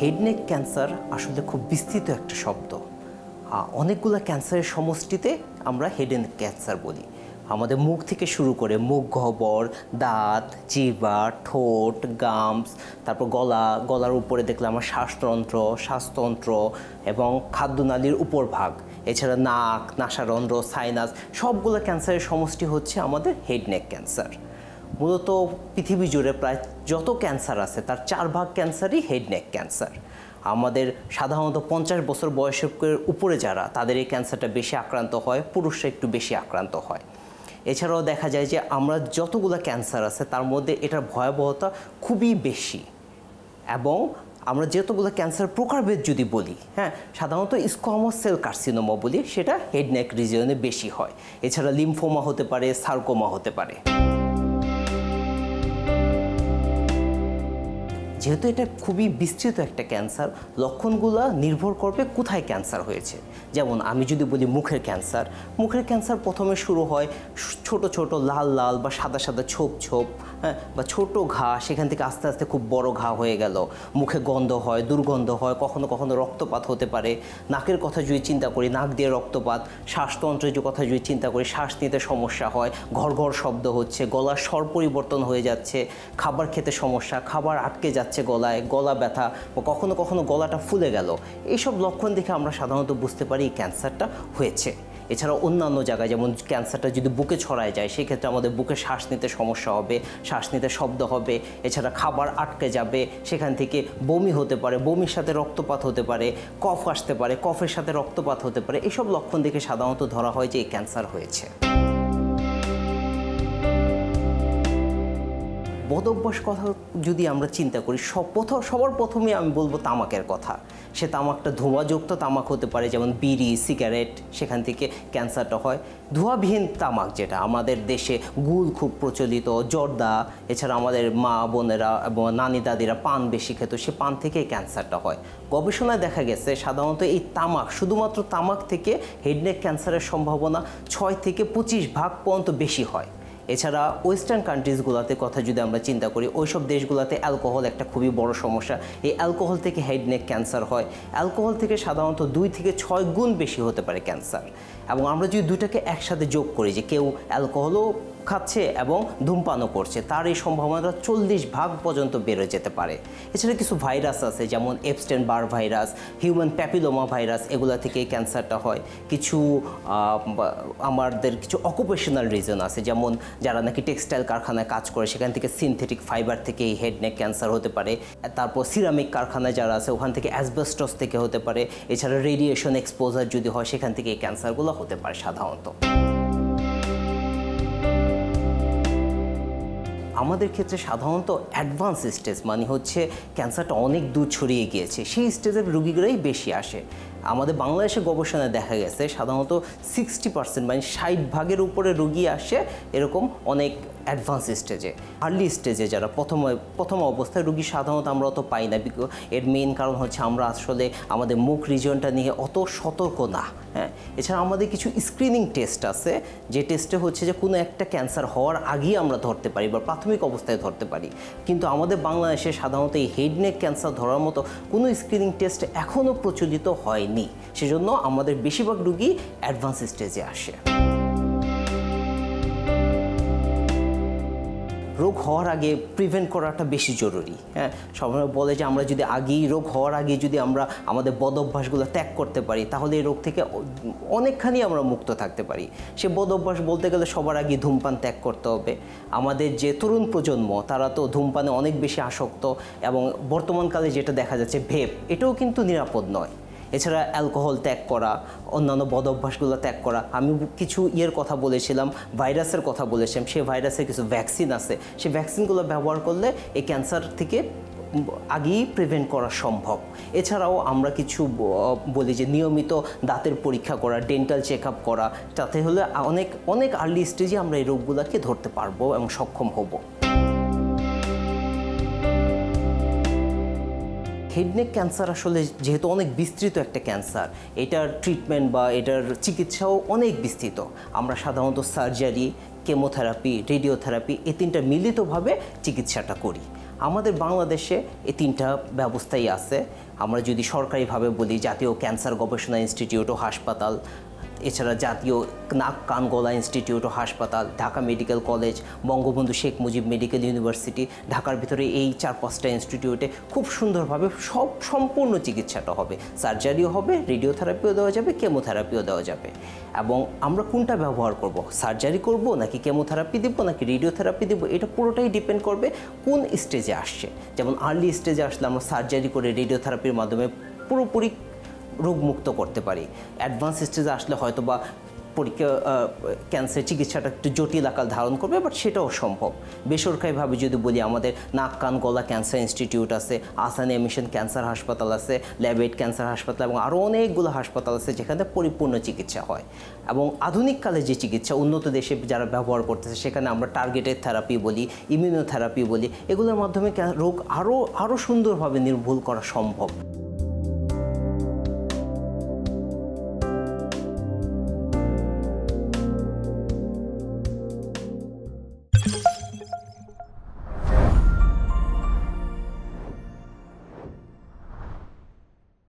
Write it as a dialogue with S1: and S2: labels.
S1: Head neck cancer আসলে খুব বিস্তৃত একটা শব্দ। অনেকগুলো ক্যান্সারের সমষ্টিতে আমরা হেড নেক ক্যান্সার বলি। আমাদের মুখ থেকে শুরু করে মুখ গহ্বর, দাঁত, জিহ্বা, ঠোঁট, গামস, তারপর গলার উপরে দেখলে আমরা শ্বাসতন্ত্র এবং খাদ্যনালীর উপরভাগ, এছাড়া নাক, নাসারন্ধ্র, সাইনাস, সবগুলো ক্যান্সারের সমষ্টি হচ্ছে আমাদের হেড নেক ক্যান্সার। মূলত পৃথিবী জুড়ে প্রায় যত ক্যান্সার আছে তার 4 ভাগ ক্যান্সারই হেড নেক ক্যান্সার। আমাদের সাধারণত 50 বছর বয়সের উপরে যারা, তাদের এই ক্যান্সারটা বেশি আক্রান্ত হয়, পুরুষরা একটু বেশি আক্রান্ত হয়। এছাড়াও দেখা যায় যে আমরা যতগুলো ক্যান্সার আছে তার মধ্যে এটার ভয়াবহতা খুবই বেশি। এবং আমরা যতগুলো ক্যান্সার প্রকারভেদ যদি বলি, সাধারণত স্কোয়ামাস সেল কার্সিনোমা বলি, সেটা হেড নেক রিজিয়নে বেশি হয়। এছাড়া লিম্ফোমা হতে পারে, সার্কোমা হতে পারে। যেহেতু এটা খুবই বিস্তৃত একটা ক্যান্সার, লক্ষণগুলো নির্ভর করবে কোথায় ক্যান্সার হয়েছে। যেমন আমি যদি বলি মুখের ক্যান্সার প্রথমে শুরু হয় ছোট ছোট লাল লাল বা সাদা সাদা ছোপ বা ছোট ঘা, সেখান থেকে আস্তে আস্তে খুব বড় ঘা হয়ে গেল। মুখে গন্ধ হয়, দুর্গন্ধ হয়, কখনো কখনো রক্তপাত হতে পারে। নাকের কথা যদি চিন্তা করি, নাক দিয়ে রক্তপাত। শ্বাসতন্ত্রের কথা যদি চিন্তা করি, শ্বাস নিতে সমস্যা হয়, ঘর ঘর শব্দ হচ্ছে, গলার স্বর পরিবর্তন হয়ে যাচ্ছে, খাবার খেতে সমস্যা, খাবার আটকে যাচ্ছে গলায়, গলা ব্যথা, বা কখনো কখনো গলাটা ফুলে গেল। এইসব লক্ষণ দেখে আমরা সাধারণত বুঝতে পারি এই ক্যান্সারটা হয়েছে। এছাড়া অন্যান্য জায়গায় যেমন ক্যান্সারটা যদি বুকে ছড়ায় যায়, সেক্ষেত্রে আমাদের বুকে শ্বাস নিতে সমস্যা হবে, শ্বাস নিতে শব্দ হবে। এছাড়া খাবার আটকে যাবে, সেখান থেকে বমি হতে পারে, বমির সাথে রক্তপাত হতে পারে, কফ আসতে পারে, কফের সাথে রক্তপাত হতে পারে। এইসব লক্ষণ দেখে সাধারণত ধরা হয় যে এই ক্যান্সার হয়েছে। বদ অভ্যাস কথা যদি আমরা চিন্তা করি, সবার প্রথমে আমি বলবো তামাকের কথা। সে তামাকটা ধোঁয়াযুক্ত তামাক হতে পারে, যেমন বিড়ি, সিগারেট, সেখান থেকে ক্যান্সারটা হয়। ধোঁয়াবিহীন তামাক, যেটা আমাদের দেশে গুল খুব প্রচলিত, জর্দা, এছাড়া আমাদের মা বোনেরা এবং নানি দাদিরা পান বেশি খেত, সে পান থেকেই ক্যান্সারটা হয়। গবেষণায় দেখা গেছে সাধারণত এই তামাক, শুধুমাত্র তামাক থেকে হেড নেক ক্যান্সারের সম্ভাবনা 6 থেকে 25 ভাগ পর্যন্ত বেশি হয়। এছাড়া ওয়েস্টার্ন কান্ট্রিজগুলোতে কথা যদি আমরা চিন্তা করি, ওইসব দেশগুলোতে অ্যালকোহল একটা খুবই বড় সমস্যা। এই অ্যালকোহল থেকে হেড নেক ক্যান্সার হয়। অ্যালকোহল থেকে সাধারণত 2 থেকে 6 গুণ বেশি হতে পারে ক্যান্সার। এবং আমরা যদি দুটাকে একসাথে যোগ করি, যে কেউ অ্যালকোহলও খাচ্ছে এবং ধূমপানও করছে, তার এই সম্ভাবনাটা 40 ভাগ পর্যন্ত বেড়ে যেতে পারে। এছাড়া কিছু ভাইরাস আছে, যেমন এপস্টেন বার ভাইরাস, হিউম্যান প্যাপিলোমা ভাইরাস, এগুলা থেকে এই ক্যান্সারটা হয়। কিছু আমাদের কিছু অকুপেশনাল রিজন আছে, যেমন যারা নাকি টেক্সটাইল কারখানায় কাজ করে, সেখান থেকে সিনথেটিক ফাইবার থেকে এই হেড নেক ক্যান্সার হতে পারে। তারপর সিরামিক কারখানায় যারা আছে, ওখান থেকে অ্যাসবেস্টস থেকে হতে পারে। এছাড়া রেডিয়েশন এক্সপোজার যদি হয়, সেখান থেকে এই ক্যান্সারগুলো হতে পারে সাধারণত। আমাদের ক্ষেত্রে সাধারণত অ্যাডভান্স স্টেজ মানে হচ্ছে ক্যান্সারটা অনেক দূর ছড়িয়ে গিয়েছে, সেই স্টেজের রোগীগুলোই বেশি আসে। আমাদের বাংলাদেশে গবেষণায় দেখা গেছে সাধারণত 60% মানে 60 ভাগের উপরে রোগী আসে এরকম অনেক অ্যাডভান্স স্টেজে। আর্লি স্টেজে যারা প্রথম অবস্থায় রোগী সাধারণত আমরা অত পাই না। এর মেইন কারণ হচ্ছে আমরা আসলে আমাদের মুখ রিজিয়নটা নিয়ে অত সতর্ক না। এছাড়া আমাদের কিছু স্ক্রিনিং টেস্ট আছে, যে টেস্টে হচ্ছে যে কোনো একটা ক্যান্সার হওয়ার আগেই আমরা ধরতে পারি বা প্রাথমিক অবস্থায় ধরতে পারি। কিন্তু আমাদের বাংলাদেশে সাধারণত এই হেড নেক ক্যান্সার ধরার মতো কোনো স্ক্রিনিং টেস্ট এখনও প্রচলিত হয়নি। সেজন্য আমাদের বেশিরভাগ রোগী অ্যাডভান্স স্টেজে আসে। রোগ হওয়ার আগে প্রিভেন্ট করাটা বেশি জরুরি। সবাই বলে যে আমরা যদি রোগ হওয়ার আগে যদি আমরা আমাদের বদ অভ্যাসগুলো ত্যাগ করতে পারি, তাহলে এই রোগ থেকে অনেকখানি আমরা মুক্ত থাকতে পারি। সে বদ অভ্যাস বলতে গেলে সবার আগে ধূমপান ত্যাগ করতে হবে। আমাদের যে তরুণ প্রজন্ম, তারা তো ধূমপানে অনেক বেশি আসক্ত, এবং বর্তমানকালে যেটা দেখা যাচ্ছে ভেপ, এটাও কিন্তু নিরাপদ নয়। এছাড়া অ্যালকোহল ত্যাগ করা, অন্যান্য বদ অভ্যাসগুলো ত্যাগ করা। আমি কিছু কথা বলেছিলাম, ভাইরাসের কথা বলেছিলাম, সেই ভাইরাসের কিছু ভ্যাকসিন আছে, সেই ভ্যাকসিনগুলো ব্যবহার করলে এই ক্যান্সার থেকে আগেই প্রিভেন্ট করা সম্ভব। এছাড়াও আমরা কিছু বলি যে নিয়মিত দাঁতের পরীক্ষা করা, ডেন্টাল চেক আপ করা, তাতে হলে অনেক আর্লি স্টেজে আমরা এই রোগগুলোকে ধরতে পারবো এবং সক্ষম হব। হেড নেক ক্যান্সার আসলে যেহেতু অনেক বিস্তৃত একটা ক্যান্সার, এটার ট্রিটমেন্ট বা এটার চিকিৎসাও অনেক বিস্তৃত। আমরা সাধারণত সার্জারি, কেমোথেরাপি, রেডিওথেরাপি, এই 3টা মিলিতভাবে চিকিৎসাটা করি। আমাদের বাংলাদেশে এই 3টা ব্যবস্থাই আছে। আমরা যদি সরকারিভাবে বলি, জাতীয় ক্যান্সার গবেষণা ইনস্টিটিউট ও হাসপাতাল, এছাড়া জাতীয় নাক কান গলা ইনস্টিটিউট ও হাসপাতাল, Dhaka medical college, Bangabandhu Sheikh Mujib medical university, ঢাকার ভিতরে এই 4-5টা ইনস্টিটিউটে খুব সুন্দরভাবে সম্পূর্ণ চিকিৎসাটা হবে। সার্জারিও হবে, রেডিওথেরাপিও দেওয়া যাবে, কেমোথেরাপিও দেওয়া যাবে। এবং আমরা কোনটা ব্যবহার করব, সার্জারি করব নাকি কেমোথেরাপি দেবো নাকি রেডিওথেরাপি দেবো, এটা পুরোটাই ডিপেন্ড করবে কোন স্টেজে আসছে। যেমন আর্লি স্টেজে আসলে আমরা সার্জারি করে রেডিওথেরাপির মাধ্যমে পুরোপুরি রোগমুক্ত করতে পারি। অ্যাডভান্স স্টেজে আসলে হয়তো বা ক্যান্সার চিকিৎসাটা একটু জটিল আকার ধারণ করবে, বাট সেটাও সম্ভব। বেসরকারিভাবে যদি বলি, আমাদের নাক কান গলা ক্যান্সার ইনস্টিটিউট আছে, আসানিয়া মিশন ক্যান্সার হাসপাতাল আছে, ল্যাবেট ক্যান্সার হাসপাতাল এবং আরও অনেকগুলো হাসপাতাল আছে যেখানে পরিপূর্ণ চিকিৎসা হয়। এবং আধুনিককালে যে চিকিৎসা উন্নত দেশে যারা ব্যবহার করতেছে, সেখানে আমরা টার্গেটেড থেরাপি বলি, ইমিউনোথেরাপি বলি, এগুলোর মাধ্যমে রোগ আরও সুন্দরভাবে নির্মূল করা সম্ভব।